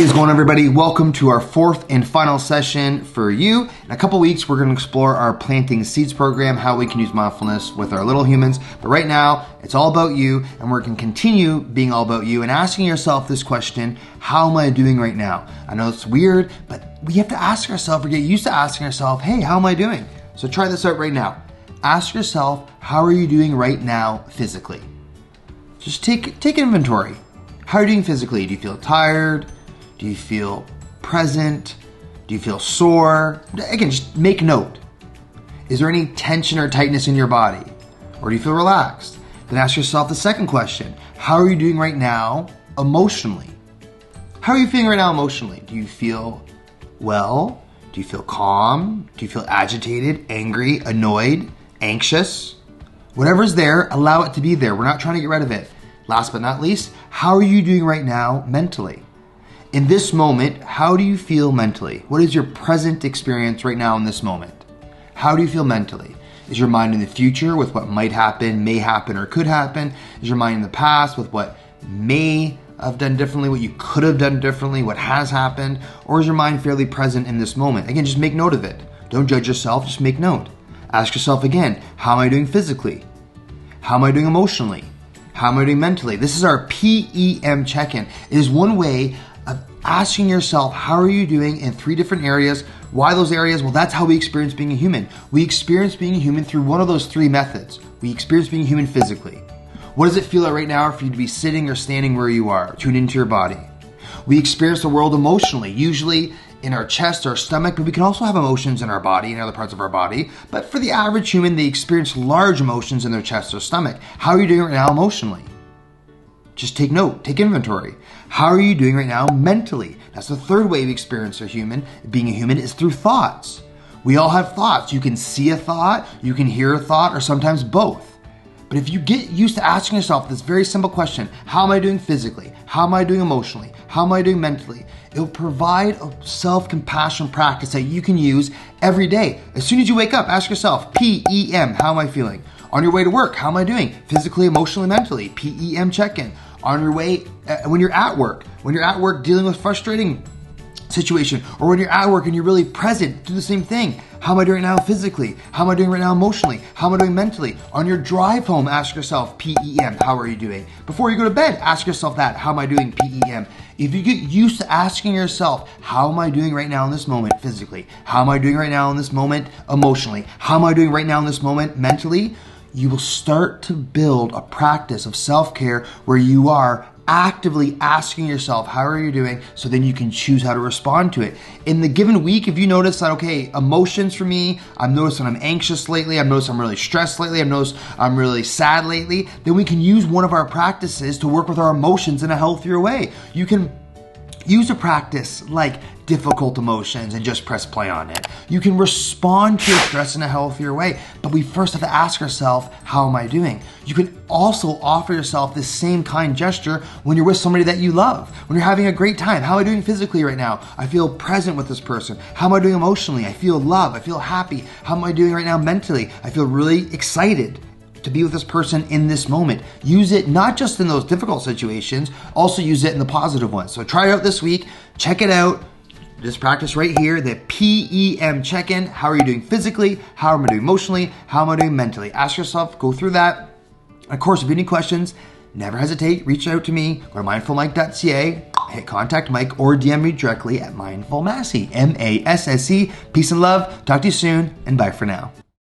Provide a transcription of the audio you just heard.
What is going on, everybody? Welcome to our fourth and final session for you. In a couple weeks, we're going to explore our Planting Seeds program, how we can use mindfulness with our little humans. But right now, it's all about you, and we're going to continue being all about you and asking yourself this question: how am I doing right now? I know it's weird, but we have to ask ourselves, or get used to asking ourselves, hey, how am I doing? So try this out right now. Ask yourself, how are you doing right now physically? Just take inventory. How are you doing physically? Do you feel tired? Do you feel present? Do you feel sore? Again, just make note. Is there any tension or tightness in your body? Or do you feel relaxed? Then ask yourself the second question. How are you doing right now emotionally? How are you feeling right now emotionally? Do you feel well? Do you feel calm? Do you feel agitated, angry, annoyed, anxious? Whatever's there, allow it to be there. We're not trying to get rid of it. Last but not least, how are you doing right now mentally? In this moment, how do you feel mentally? What is your present experience right now in this moment? How do you feel mentally? Is your mind in the future with what might happen, may happen, or could happen? Is your mind in the past with what may have done differently, what you could have done differently, what has happened? Or is your mind fairly present in this moment? Again, just make note of it. Don't judge yourself, just make note. Ask yourself again, how am I doing physically? How am I doing emotionally? How am I doing mentally? This is our PEM check-in. It is one way of asking yourself, how are you doing in 3 different areas? Why those areas? Well, that's how we experience being a human. We experience being a human through one of those 3 methods. We experience being human physically. What does it feel like right now for you to be sitting or standing where you are? Tune into your body. We experience the world emotionally, usually in our chest or stomach, but we can also have emotions in our body and other parts of our body. But for the average human, they experience large emotions in their chest or stomach. How are you doing right now emotionally? Just take note, take inventory. How are you doing right now mentally? That's the 3rd way we experience being a human is through thoughts. We all have thoughts. You can see a thought, you can hear a thought, or sometimes both. But if you get used to asking yourself this very simple question, how am I doing physically? How am I doing emotionally? How am I doing mentally? It'll provide a self-compassion practice that you can use every day. As soon as you wake up, ask yourself, PEM, how am I feeling? On your way to work, how am I doing? Physically, emotionally, mentally, PEM check-in. On your way, when you're at work dealing with frustrating situation, or when you're at work and you're really present, do the same thing. How am I doing right now physically? How am I doing right now emotionally? How am I doing mentally? On your drive home, ask yourself, PEM, how are you doing? Before you go to bed, ask yourself that, how am I doing PEM? If you get used to asking yourself, how am I doing right now in this moment physically? How am I doing right now in this moment emotionally? How am I doing right now in this moment mentally? You will start to build a practice of self-care where you are actively asking yourself, how are you doing? So then you can choose how to respond to it. In the given week, if you notice that, okay, emotions for me, I've noticed that I'm anxious lately, I've noticed I'm really stressed lately, I've noticed I'm really sad lately, then we can use one of our practices to work with our emotions in a healthier way. You can use a practice like difficult emotions and just press play on it. You can respond to your stress in a healthier way, but we first have to ask ourselves, how am I doing? You can also offer yourself this same kind gesture when you're with somebody that you love, when you're having a great time. How am I doing physically right now? I feel present with this person. How am I doing emotionally? I feel love. I feel happy. How am I doing right now mentally? I feel really excited to be with this person in this moment. Use it not just in those difficult situations, also use it in the positive ones. So try it out this week. Check it out. This practice right here, the PEM check-in. How are you doing physically? How am I doing emotionally? How am I doing mentally? Ask yourself, go through that. Of course, if you have any questions, never hesitate. Reach out to me. Go to mindfulmike.ca, hit contact Mike, or DM me directly at mindfulmassey, MASSE. Peace and love. Talk to you soon, and bye for now.